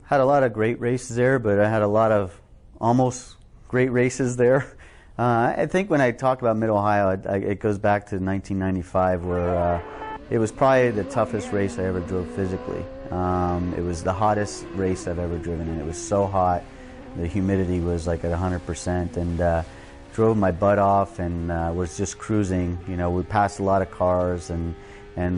Had a lot of great races there, but I had a lot of almost great races there. I think when I talk about Mid-Ohio, it goes back to 1995, where it was probably the toughest race I ever drove physically. It was the hottest race I've ever driven, and it was so hot. The humidity was like at 100%, and drove my butt off and was just cruising. You know, we passed a lot of cars, and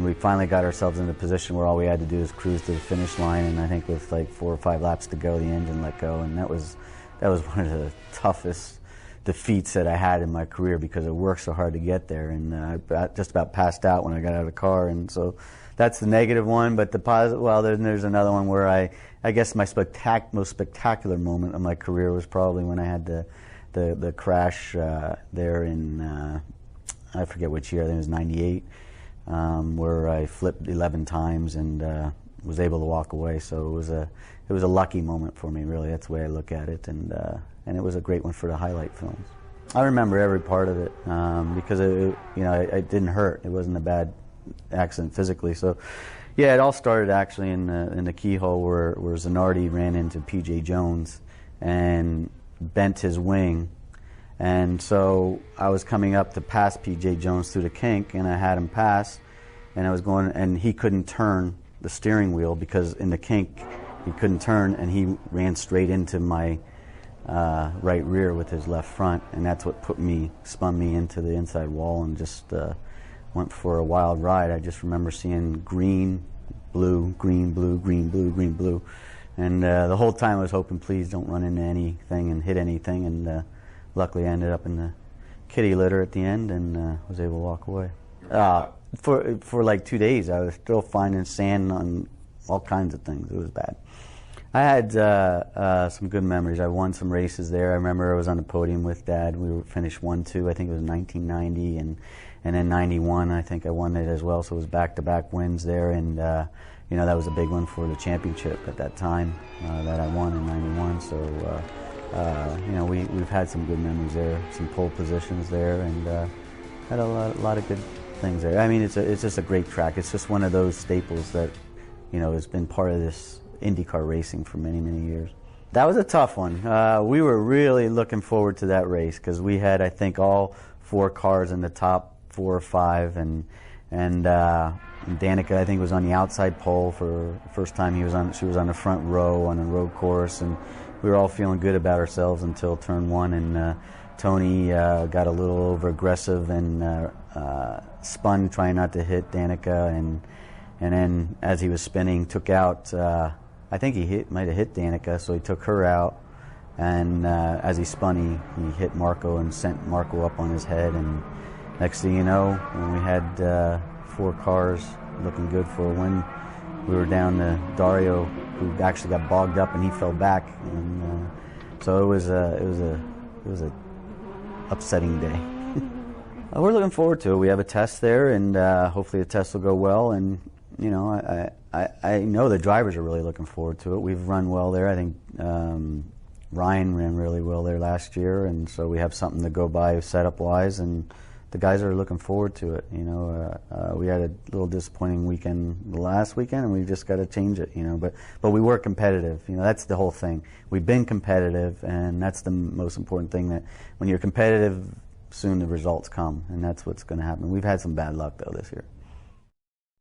we finally got ourselves in a position where all we had to do was cruise to the finish line. And I think with like 4 or 5 laps to go, the engine let go, and that was one of the toughest defeats that I had in my career, because I worked so hard to get there, and I just about passed out when I got out of the car. And so that's the negative one. But the positive, well, then there's another one where I guess my most spectacular moment of my career was probably when I had the crash there in I forget which year. I think it was '98, where I flipped 11 times and was able to walk away. So it was a lucky moment for me, really. That's the way I look at it, and it was a great one for the highlight films. I remember every part of it because it didn't hurt. It wasn't a bad accident physically. So yeah, it all started actually in the keyhole where Zanardi ran into P.J. Jones and bent his wing. And so I was coming up to pass P.J. Jones through the kink, and I had him pass, and I was going, and he couldn't turn the steering wheel because in the kink he couldn't turn, and he ran straight into my right rear with his left front, and that's what spun me into the inside wall, and just went for a wild ride. I just remember seeing green, blue, green, blue, green, blue, green, blue, and the whole time I was hoping, please don't run into anything and hit anything, and luckily I ended up in the kitty litter at the end and was able to walk away. For like 2 days I was still finding sand on all kinds of things. It was bad. I had some good memories. I won some races there. I remember I was on the podium with Dad. We finished 1-2. I think it was 1990, and then 91. I think I won it as well. So it was back-to-back wins there, and that was a big one for the championship at that time that I won in 91. So we've had some good memories there, some pole positions there, and had a lot of good things there. I mean, it's just a great track. It's just one of those staples that has been part of this IndyCar racing for many, many years. That was a tough one. We were really looking forward to that race because we had, I think, all 4 cars in the top 4 or 5, and Danica, I think, was on the outside pole for the first time. She was on the front row on a road course, and we were all feeling good about ourselves until turn 1, and Tony got a little over aggressive and spun trying not to hit Danica, and then as he was spinning, took out. I think he might have hit Danica, so he took her out, and as he spun, he hit Marco and sent Marco up on his head, and next thing you know, when we had 4 cars looking good for a win, we were down to Dario, who actually got bogged up and he fell back, and so it was a upsetting day. We're looking forward to it. We have a test there, and hopefully the test will go well, and I know the drivers are really looking forward to it. We've run well there. I think Ryan ran really well there last year, and so we have something to go by setup-wise, and the guys are looking forward to it. We had a little disappointing weekend last weekend, and we just got to change it. But we were competitive. That's the whole thing. We've been competitive, and that's the most important thing. That when you're competitive, soon the results come, and that's what's going to happen. We've had some bad luck though this year.